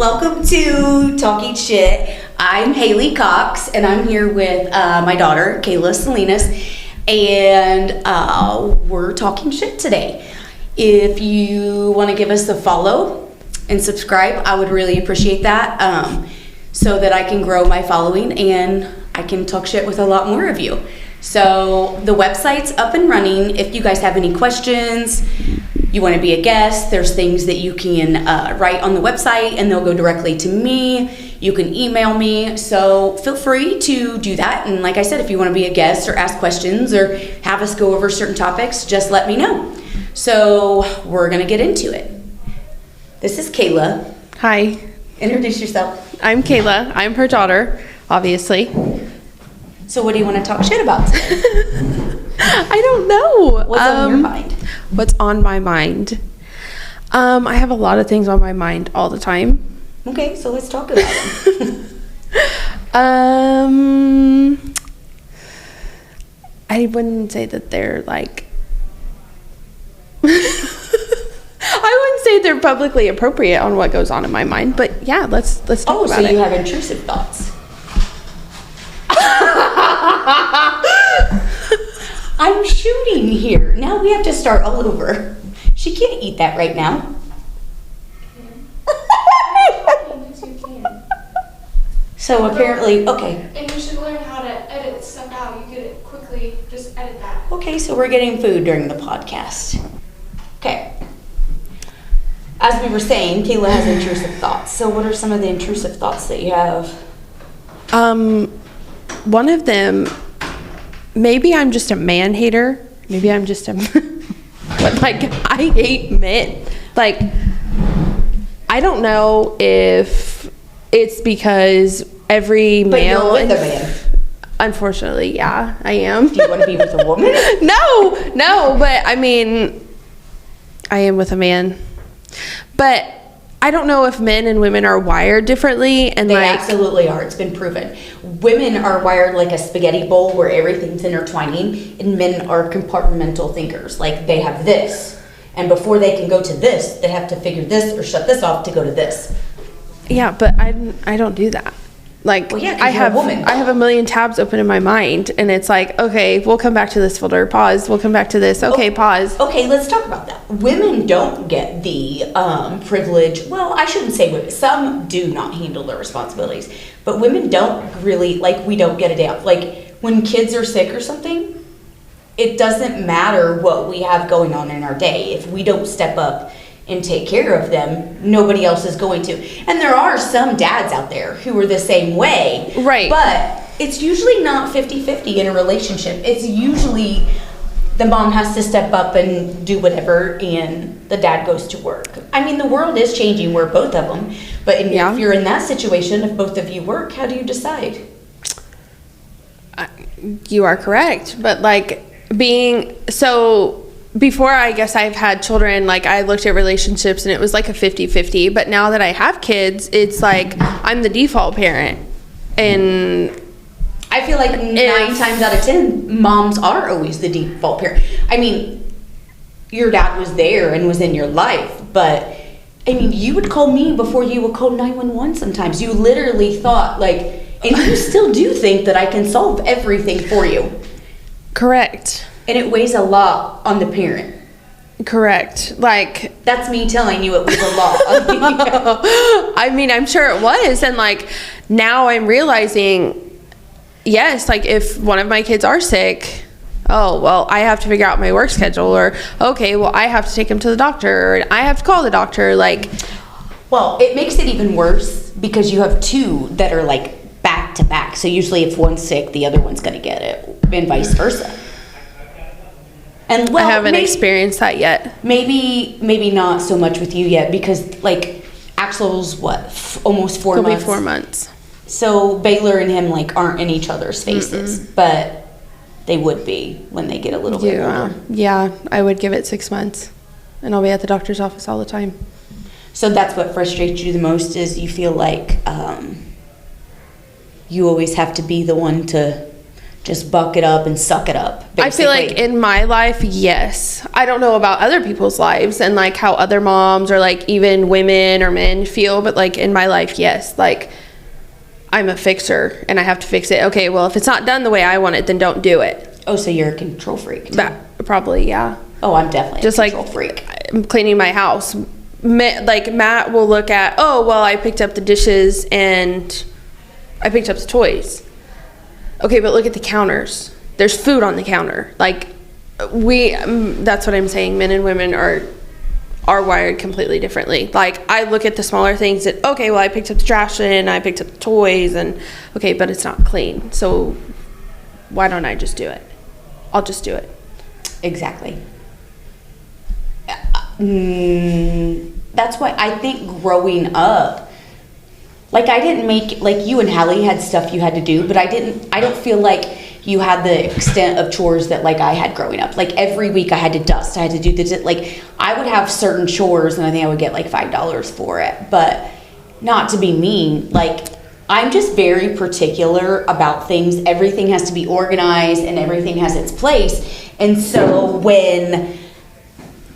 welcome to Talking Shit. I'm Haley Cox, and I'm here with my daughter, Kayla Salinas, and we're talking shit today. If you want to give us a follow and subscribe, I would really appreciate that, so that I can grow my following and I can talk shit with a lot more of you. So the website's up and running. If you guys have any questions, you want to be a guest, there's things that you can write on the website and they'll go directly to me. You can email me, so feel free to do that. And like I said, if you want to be a guest or ask questions or have us go over certain topics, just let me know. So we're going to get into it. This is Kayla. Hi. Introduce yourself. I'm Kayla. I'm her daughter, obviously. So what do you want to talk shit about today? I don't know. What's on your mind? What's on my mind? I have a lot of things on my mind all the time. Okay, so let's talk about them. I wouldn't say that they're like I wouldn't say they're publicly appropriate on what goes on in my mind, but yeah, let's talk about it. Oh, so you have intrusive thoughts. I'm shooting here. Now we have to start all over. She can't eat that right now. Yes, you can. So apparently, okay. And you should learn how to edit stuff out. You could quickly just edit that. Okay, so we're getting food during the podcast. Okay. As we were saying, Kayla has intrusive thoughts. So what are some of the intrusive thoughts that you have? One of them, maybe I'm just a man hater. Maybe I'm just a, but like, I hate men. Like, I don't know if it's because every male. But you're with a man. Unfortunately, yeah, I am. Do you want to be with a woman? No, but I mean, I am with a man. But I don't know if men and women are wired differently, and They like absolutely are. It's been proven. Women are wired like a spaghetti bowl where everything's intertwining, and men are compartmental thinkers. Like they have this, and before they can go to this, they have to figure this or shut this off to go to this. yeah, but I don't do that. Like, Well, yeah, 'cause I you're a have woman. I have a million tabs open in my mind, and it's like, okay, we'll come back to this folder. Pause. We'll come back to this. Okay, pause. Okay, let's talk about that. Women don't get the privilege. Well, I shouldn't say women. Some do not handle their responsibilities, but women don't really, like, we don't get a day off. Like, when kids are sick or something, it doesn't matter what we have going on in our day. If we don't step up and take care of them, nobody else is going to. And there are some dads out there who are the same way. Right. But it's usually not 50-50 in a relationship. It's usually the mom has to step up and do whatever, and the dad goes to work. I mean, the world is changing. We're both of them. But if you're in that situation, if both of you work, how do you decide? You are correct, but like before, I guess I've had children, like I looked at relationships and it was like a 50-50, but now that I have kids, it's like I'm the default parent. And I feel like 9 times out of 10, moms are always the default parent. I mean, your dad was there and was in your life, but I mean, you would call me before you would call 911 sometimes. You literally thought like, and you still do think that I can solve everything for you. correct. And it weighs a lot on the parent. Correct. Like, That's me telling you it was a lot on me. I mean, I'm sure it was. And like, now I'm realizing, yes, like if one of my kids are sick, oh, well, I have to figure out my work schedule, or, okay, well, I have to take him to the doctor, or I have to call the doctor. Like, Well, it makes it even worse because you have two that are like back to back. So usually if one's sick, the other one's going to get it, and vice versa. And well, I haven't experienced that yet. Maybe not so much with you yet, because like Axel's almost 4 It'll months. be 4 months. So Baylor and him like aren't in each other's faces, but they would be when they get a little bit older. Yeah, I would give it 6 months, and I'll be at the doctor's office all the time. So that's what frustrates you the most, is you feel like you always have to be the one to just buck it up and suck it up, basically. I feel like in my life, yes. I don't know about other people's lives and like how other moms or like even women or men feel, but like in my life, yes. Like I'm a fixer and I have to fix it. Okay, well, if it's not done the way I want it, then don't do it. Oh, so you're a control freak, too. Probably, yeah. Oh, I'm definitely just a control like freak. I'm cleaning my house. Like Matt will look at, oh, well, I picked up the dishes and I picked up the toys. Okay, but look at the counters. There's food on the counter. Like that's what I'm saying. Men and women are wired completely differently. Like I look at the smaller things that, okay, well, I picked up the trash and I picked up the toys and okay, but it's not clean. So why don't I just do it? I'll just do it. Exactly. That's why I think growing up, like I didn't make, like you and Hallie had stuff you had to do, but I don't feel like you had the extent of chores that like I had growing up. Like every week I had to dust, I had to do this, like I would have certain chores and I think I would get like $5 for it, but not to be mean, like I'm just very particular about things. Everything has to be organized and everything has its place. And so when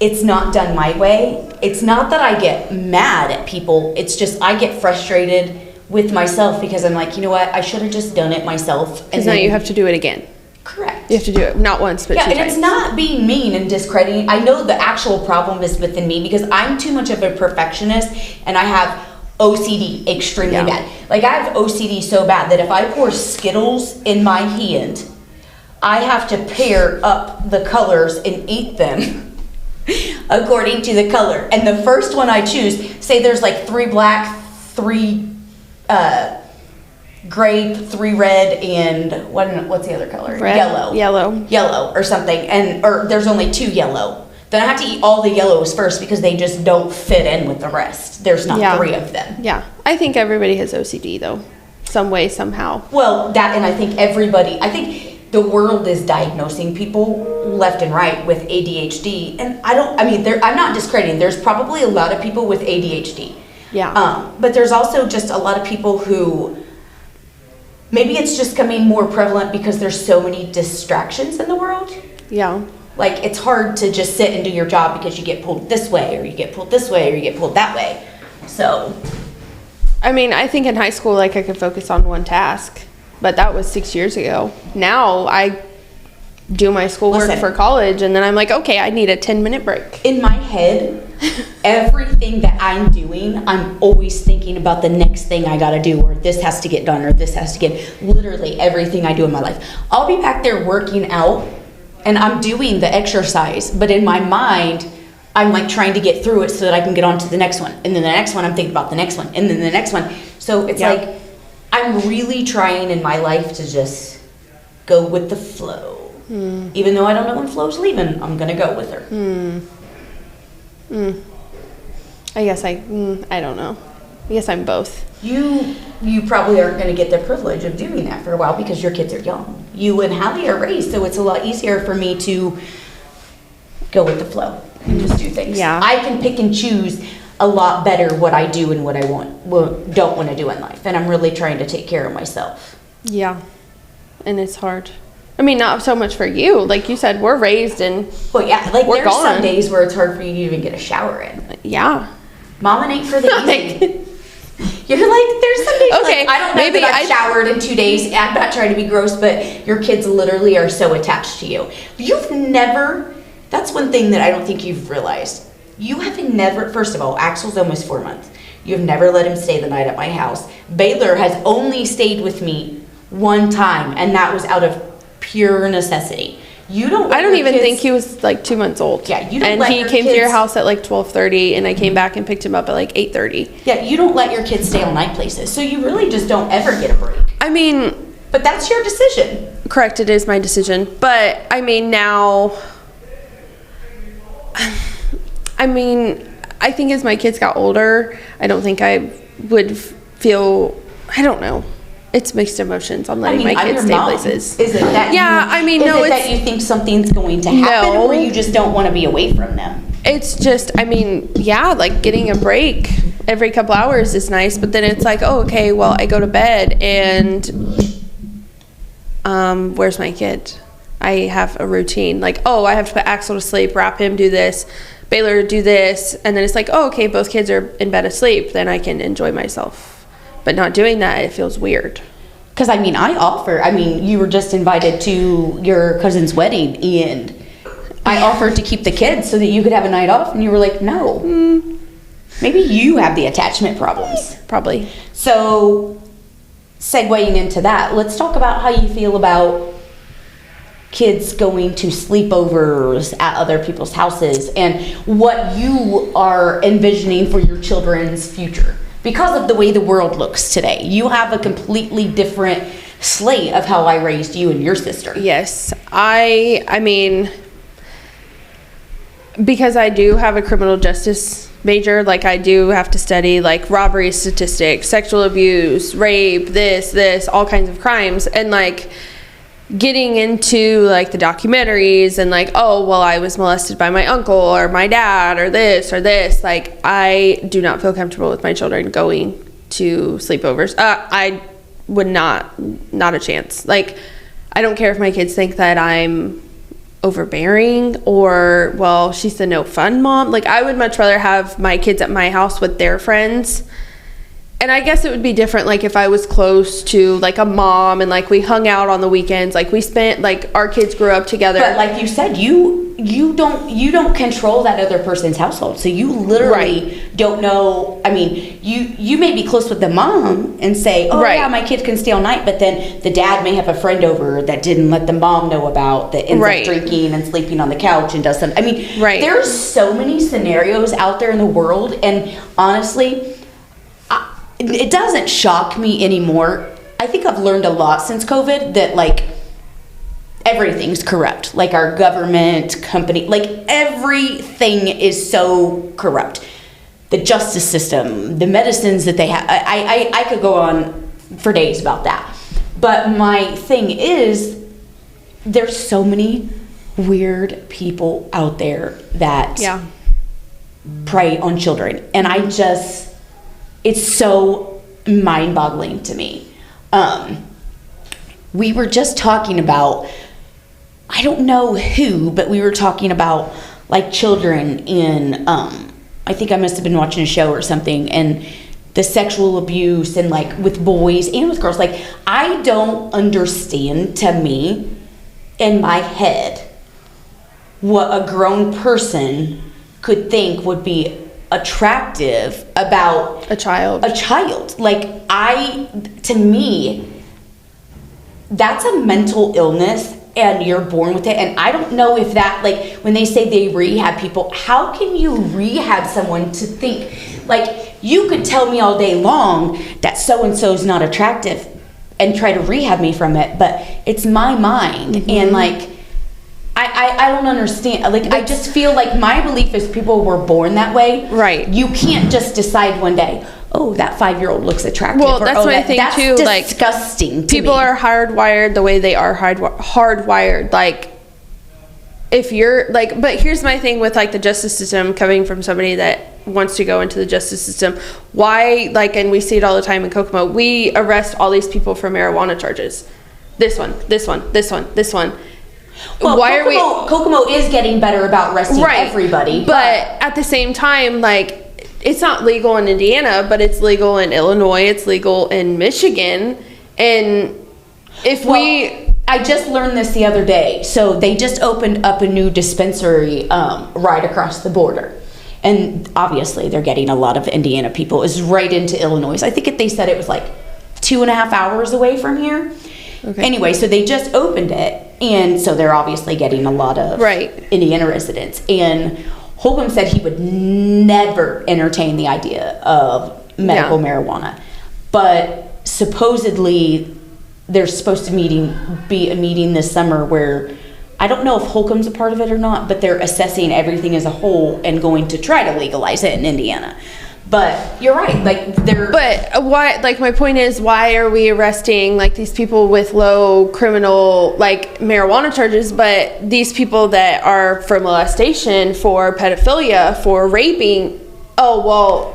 it's not done my way, it's not that I get mad at people, it's just I get frustrated with myself because I'm like, you know what, I should have just done it myself. Because now you have to do it again. Correct. You have to do it not once, but 2 times. Yeah, and it's not being mean and discrediting. I know the actual problem is within me because I'm too much of a perfectionist and I have OCD extremely bad. Like I have OCD so bad that if I pour Skittles in my hand, I have to pair up the colors and eat them according to the color. And the first one I choose, say there's like 3 black, 3 grape, 3 red, and what's the other color? Red, yellow or something, or there's only 2 yellow. Then I have to eat all the yellows first because they just don't fit in with the rest. There's not 3 of them. Yeah, I think everybody has OCD though, some way, somehow. Well, that, and I think the world is diagnosing people left and right with ADHD, and I'm not discrediting. There's probably a lot of people with ADHD. Yeah. But there's also just a lot of people who maybe it's just becoming more prevalent because there's so many distractions in the world. Yeah. Like it's hard to just sit and do your job because you get pulled this way or you get pulled this way or you get pulled that way. So I mean, I think in high school like I could focus on one task, but that was 6 years ago. Now I do my schoolwork for college and then I'm like, okay, I need a 10-minute break. In my head, everything that I'm doing, I'm always thinking about the next thing I gotta do, or this has to get done, or this has to get, literally everything I do in my life. I'll be back there working out and I'm doing the exercise, but in my mind, I'm like trying to get through it so that I can get on to the next one. And then the next one, I'm thinking about the next one. And then the next one. So it's like, I'm really trying in my life to just go with the flow. Even though I don't know when Flo's leaving, I'm gonna go with her. I guess I don't know. I guess I'm both. You probably aren't going to get the privilege of doing that for a while because your kids are young. You and Hallie are raised, so it's a lot easier for me to go with the flow and just do things. Yeah. I can pick and choose a lot better what I do and what I don't want to do in life, and I'm really trying to take care of myself. Yeah, and it's hard. I mean, not so much for you. Like you said, we're raised and well, yeah, like we're there's gone. some days where it's hard for you to even get a shower in. Yeah. Mama ain't for the easy. You're like, there's some days okay, like, I don't know maybe that I've showered in 2 days. I'm not trying to be gross, but your kids literally are so attached to you. You've never, that's one thing that I don't think you've realized. You have never, first of all, Axel's almost 4 months. You've never let him stay the night at my house. Baylor has only stayed with me one time, and that was out of pure necessity. I don't even think he was like 2 months old. Yeah, you don't. And he came to your house at like 12:30, and I came back and picked him up at like 8:30. Yeah, you don't let your kids stay all night places, so you really just don't ever get a break. I mean, but that's your decision. Correct, it is my decision. But I mean, now, I think as my kids got older, I don't think I would feel. I don't know. It's mixed emotions on letting my kids stay places. Is it that? Yeah, that you think something's going to happen, or you just don't want to be away from them? It's just, like getting a break every couple hours is nice, but then it's like, oh, okay, well, I go to bed and, I don't know, it's just, I think it's, I don't know, it's mixed emotions on letting my kids stay places. Yeah, places. Yeah, I mean, no, it's... I mean, I think something's going to happen, or you just don't want to be away from them. It's just, I mean, yeah, like getting a break every couple hours is nice, but then it's like, oh, okay, well, I go to bed and where's my kid? I have a routine. Like, oh, I have to put Axel to sleep, wrap him, do this, Baylor do this. And then it's like, oh, okay, both kids are in bed asleep. Then I can enjoy myself. But not doing that, it feels weird. Because, you were just invited to your cousin's wedding, and I offered to keep the kids so that you could have a night off, and you were like, no. Maybe you have the attachment problems. Probably. So, segueing into that, let's talk about how you feel about kids going to sleepovers at other people's houses and what you are envisioning for your children's future. Because of the way the world looks today, you have a completely different slate of how I raised you and your sister. Yes. I mean, because I do have a criminal justice major, like I do have to study like robbery statistics, sexual abuse, rape, this, all kinds of crimes. And like getting into like the documentaries and like, oh, well, I was molested by my uncle or my dad or this, like I do not feel comfortable with my children going to sleepovers. I would not a chance. Like, I don't care if my kids think that I'm overbearing or, well, she's the no fun mom. Like, I would much rather have my kids at my house with their friends. And I guess it would be different, like, if I was close to, like, a mom and, like, we hung out on the weekends. Like, we spent, like, our kids grew up together. But like you said, you don't control that other person's household. So you literally don't know. I mean, you may be close with the mom and say, oh, yeah, my kid can stay all night. But then the dad may have a friend over that didn't let the mom know about, that ends up drinking and sleeping on the couch and does something. I mean, there's so many scenarios out there in the world. And honestly, it doesn't shock me anymore. I think I've learned a lot since COVID that, like, everything's corrupt. Like, our government, company, like, everything is so corrupt. The justice system, the medicines that they have. I could go on for days about that. But my thing is, there's so many weird people out there that prey on children. And it's so mind-boggling to me. We were just talking about, I don't know who, but we were talking about, like, children in, I think I must have been watching a show or something, and the sexual abuse and, like, with boys and with girls. Like, I don't understand, to me, in my head, what a grown person could think would be attractive about a child. Like, to me, that's a mental illness, and you're born with it. And I don't know if that, like, when they say they rehab people, how can you rehab someone to think, like, you could tell me all day long that so-and-so is not attractive and try to rehab me from it, but it's my mind. And, like, I don't understand. Like, I just feel like my belief is people were born that way. Right. You can't just decide one day, oh, that 5-year-old looks attractive. Well, that's my thing too. That's disgusting. Like, people are hardwired the way they are hardwired. Like, if you're like, but here's my thing with, like, the justice system, coming from somebody that wants to go into the justice system. Why, like, and we see it all the time in Kokomo, we arrest all these people for marijuana charges. This one. Well, Kokomo is getting better about arresting everybody. But at the same time, like, it's not legal in Indiana, but it's legal in Illinois. It's legal in Michigan. And I just learned this the other day. So they just opened up a new dispensary right across the border. And obviously they're getting a lot of Indiana people. It's right into Illinois. I think they said it was like 2.5 hours away from here. Okay. Anyway, so they just opened it, and so they're obviously getting a lot of Indiana residents. And Holcomb said he would never entertain the idea of medical marijuana. But supposedly there's supposed to be a meeting this summer where, I don't know if Holcomb's a part of it or not, but they're assessing everything as a whole and going to try to legalize it in Indiana. But you're right, like, But why? Like, my point is, why are we arresting, like, these people with low criminal, like, marijuana charges, but these people that are for molestation, for pedophilia, for raping? Oh, well,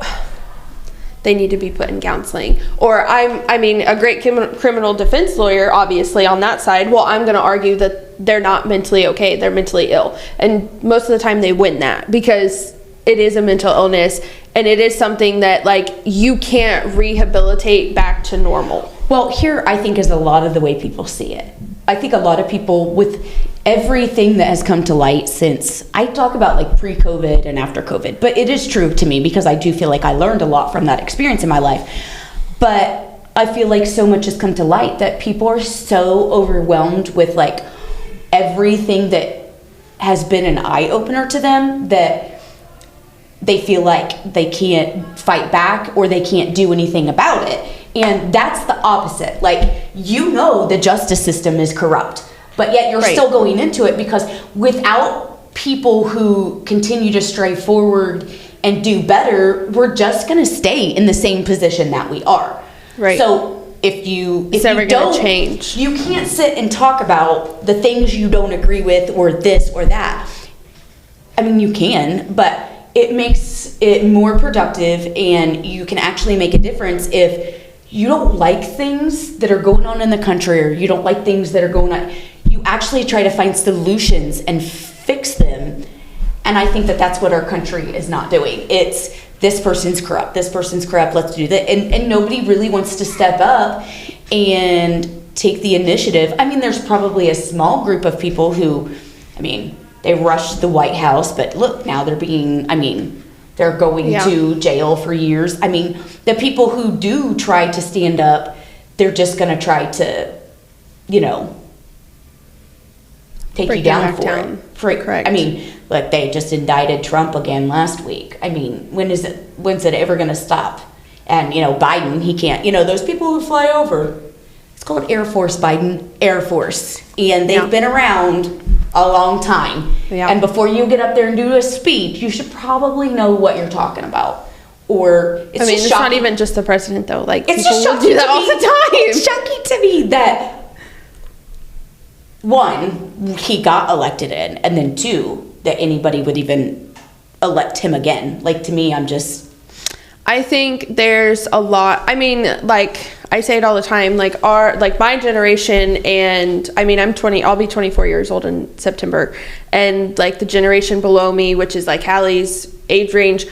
they need to be put in counseling. Or I mean, a great criminal defense lawyer, obviously, on that side, well, I'm going to argue that they're not mentally okay, they're mentally ill. And most of the time they win that because it is a mental illness and it is something that, like, you can't rehabilitate back to normal. Well, here I think is a lot of the way people see it. I think a lot of people, with everything that has come to light since, I talk about like pre-COVID and after COVID, but it is true to me because I do feel like I learned a lot from that experience in my life. But I feel like so much has come to light that people are so overwhelmed with like everything that has been an eye-opener to them that they feel like they can't fight back or they can't do anything about it. And that's the opposite. Like, you know the justice system is corrupt, but yet you're still going into it because without people who continue to stray forward and do better, we're just going to stay in the same position that we are. Right. So if you don't change, you can't sit and talk about the things you don't agree with or this or that. I mean, you can, but it makes it more productive and you can actually make a difference if you don't like things that are going on in the country or you don't like things that are going on. You actually try to find solutions and fix them. And I think that that's what our country is not doing. It's this person's corrupt, let's do that. And nobody really wants to step up and take the initiative. I mean, there's probably a small group of people who, I mean, they rushed the White House, but look, now they're going to jail for years. I mean, the people who do try to stand up, they're just going to try to, take you down for it. Correct. I mean, look, they just indicted Trump again last week. I mean, when's it ever going to stop? And, Biden, he can't, those people who fly over, it's called Air Force, Biden, Air Force. And they've been around a long time. Yeah. And before you get up there and do a speech, you should probably know what you're talking about. Or it's not even just the president though. Like, it's people will do that all the time. It's shocking to me that one, he got elected in, and then two, that anybody would even elect him again. Like, to me, I think there's a lot. I mean, like, I say it all the time, like my generation, and I mean, I'll be 24 years old in September, and like the generation below me, which is like Hallie's age range,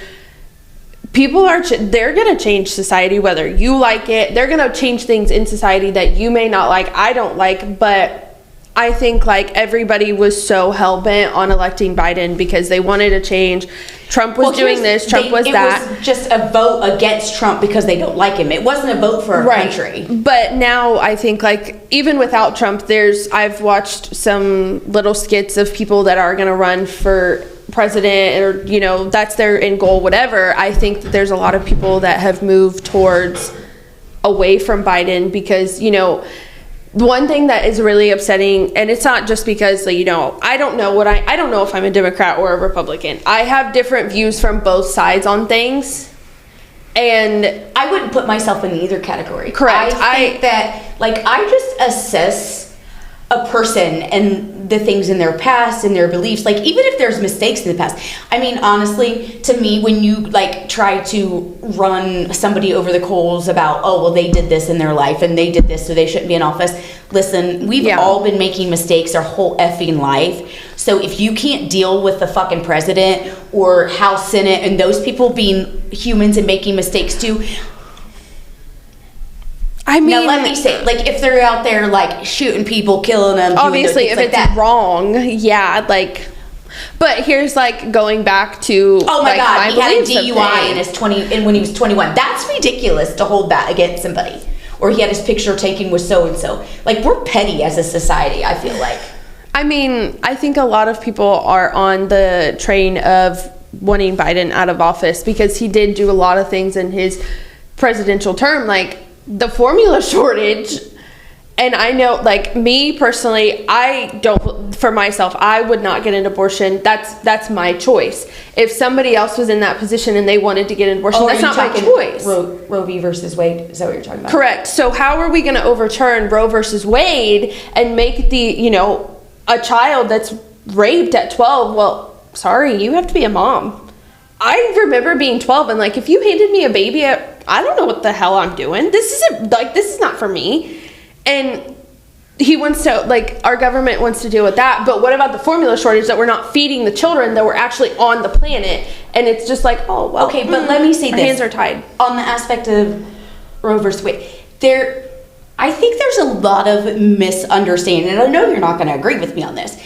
people they're going to change society whether you like it. They're going to change things in society that you may not like, I don't like, but I think like everybody was so hell-bent on electing Biden because they wanted a change. Trump was doing this, Trump was that. It was just a vote against Trump because they don't like him. It wasn't a vote for our country. But now I think like even without Trump, I've watched some little skits of people that are going to run for president or, that's their end goal, whatever. I think that there's a lot of people that have moved towards away from Biden because, one thing that is really upsetting, and it's not just because, I don't know I don't know if I'm a Democrat or a Republican. I have different views from both sides on things, and I wouldn't put myself in either category. Correct. I think that, I just assess a person and the things in their past and their beliefs, even if there's mistakes in the past. I mean, honestly, to me, when you try to run somebody over the coals about, oh, well, they did this in their life and they did this, so they shouldn't be in office. Listen, we've all been making mistakes our whole effing life. So if you can't deal with the fucking president or House, Senate, and those people being humans and making mistakes too, I mean, now let me say, if they're out there shooting people, killing them, obviously if it's wrong, but here's going back to oh my god, he had a DUI in his 20 and when he was 21. That's ridiculous to hold that against somebody. Or he had his picture taken with so and so. We're petty as a society, I feel like. I mean, I think a lot of people are on the train of wanting Biden out of office because he did do a lot of things in his presidential term, the formula shortage. And I know, me personally, for myself, I would not get an abortion. That's my choice. If somebody else was in that position and they wanted to get an abortion, that's not my choice. Roe v. versus Wade, is that what you're talking about? Correct. So how are we going to overturn Roe versus Wade and make a child that's raped at 12, well, sorry, you have to be a mom. I remember being 12 and like, if you handed me a baby, I don't know what the hell I'm doing. This is not for me. And he wants to, like, our government wants to deal with that. But what about the formula shortage that we're not feeding the children that were actually on the planet? And it's just like, oh, well. Okay, but let me say our this. hands are tied. On the aspect of Roe versus Wade, I think there's a lot of misunderstanding, and I know you're not going to agree with me on this.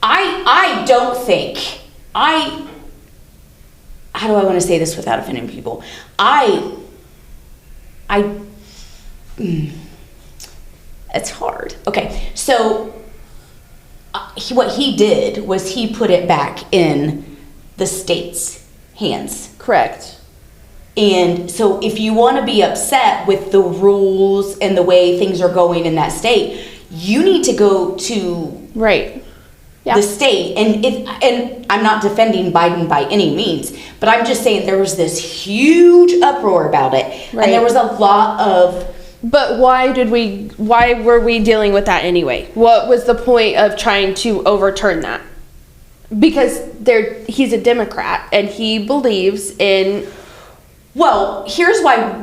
I don't think, how do I want to say this without offending people? It's hard. Okay, so what he did was he put it back in the state's hands. Correct. And so if you want to be upset with the rules and the way things are going in that state, you need to go to Right. Yeah. the state. And I'm not defending Biden by any means, but I'm just saying there was this huge uproar about it. Right. And there was a lot of... But why were we dealing with that anyway? What was the point of trying to overturn that? Because he's a Democrat and he believes in... Well, here's why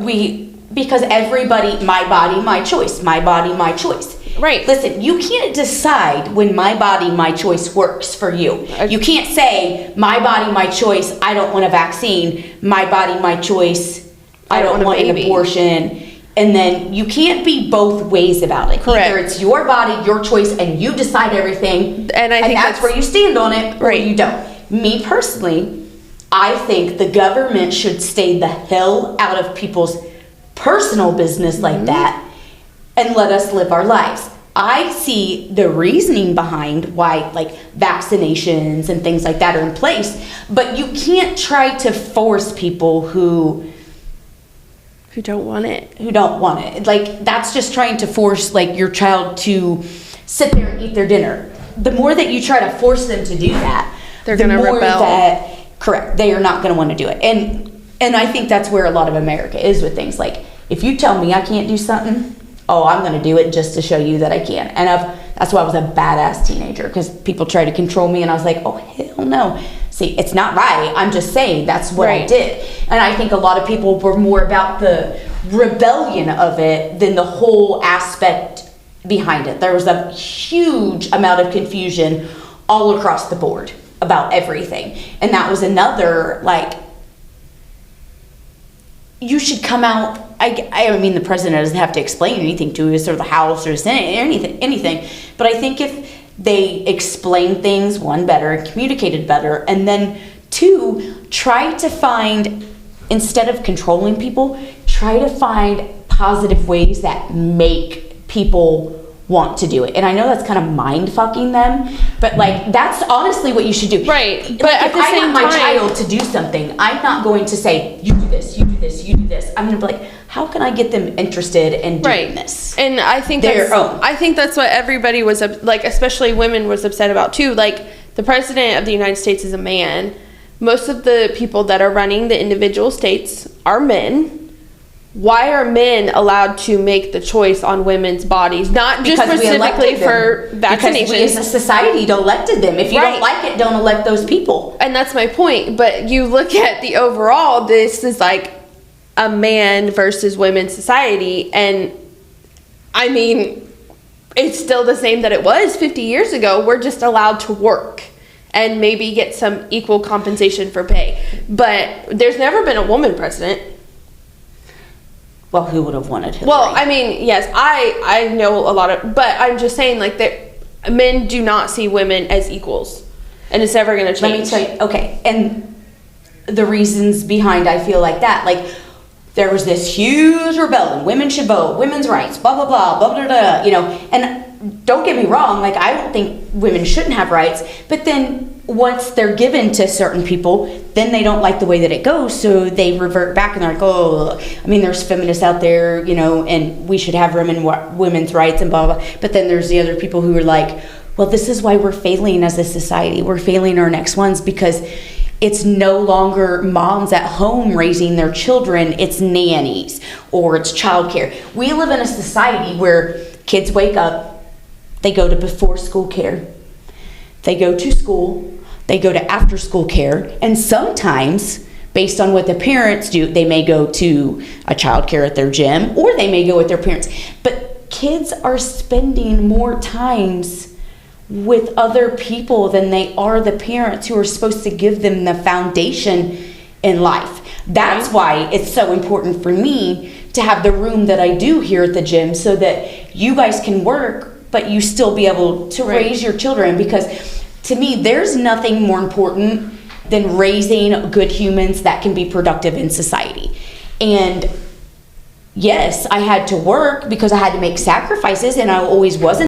because everybody, my body, my choice, my body, my choice. Right. Listen, you can't decide when my body, my choice works for you. You can't say, my body, my choice, I don't want a vaccine. My body, my choice, I don't want an abortion. And then you can't be both ways about it. Correct. Either it's your body, your choice, and you decide everything. And I think that's where you stand on it, or right. you don't. Me personally, I think the government should stay the hell out of people's personal business like that and let us live our lives. I see the reasoning behind why, like, vaccinations and things like that are in place, but you can't try to force people who don't want it. Who don't want it. Like, that's just trying to force, like, your child to sit there and eat their dinner. The more that you try to force them to do that, they're going to rebel. Correct, they are not going to want to do it. And I think that's where a lot of America is with things. Like, if you tell me I can't do something, oh, I'm going to do it just to show you that I can. And that's why I was a badass teenager, because people tried to control me, and I was like, oh, hell no. See, it's not right. I'm just saying that's what I did. And I think a lot of people were more about the rebellion of it than the whole aspect behind it. There was a huge amount of confusion all across the board about everything. And that was another, like, you should come out. I mean, the president doesn't have to explain anything to us or the House or Senate or anything. But I think if they explained things, one, better, and communicated better, and then two, try to find, instead of controlling people, try to find positive ways that make people want to do it. And I know that's kind of mind fucking them, but like, that's honestly what you should do. Right. But like, at the if I same want my time, child to do something, I'm not going to say, you do this, you do this, you do this. I'm going to be like, how can I get them interested in doing this? And I think I think that's what everybody was like, especially women was upset about too. Like, the president of the United States is a man. Most of the people that are running the individual states are men. Why are men allowed to make the choice on women's bodies? Not just specifically for vaccinations. Because we as a society elected them. If you don't like it, don't elect those people. And that's my point. But you look at the overall, this is like a man versus women society. And I mean, it's still the same that it was 50 years ago. We're just allowed to work and maybe get some equal compensation for pay. But there's never been a woman president. Well, who would have wanted Hillary? Well, I mean, yes, I know a lot of, but I'm just saying, like, that men do not see women as equals, and it's never going to change. Let me tell you, okay, and the reasons behind I feel like that, like, there was this huge rebellion, women should vote, women's rights, blah, blah, blah, blah, blah, blah, you know, and don't get me wrong, like, I don't think women shouldn't have rights, but then once they're given to certain people, then they don't like the way that it goes, so they revert back and they're like, oh, I mean, there's feminists out there, you know, and we should have women's rights and blah, blah, blah. But then there's the other people who are like, well, this is why we're failing as a society. We're failing our next ones because it's no longer moms at home raising their children, it's nannies or it's childcare. We live in a society where kids wake up, they go to before school care, they go to school, they go to after school care, and sometimes based on what the parents do. They may go to a childcare at their gym, or they may go with their parents. But kids are spending more times with other people than they are the parents who are supposed to give them the foundation in life. That's why it's so important for me to have the room that I do here at the gym, so that you guys can work, but you still be able to raise your children. Because to me, there's nothing more important than raising good humans that can be productive in society. And yes, I had to work because I had to make sacrifices, and I always wasn't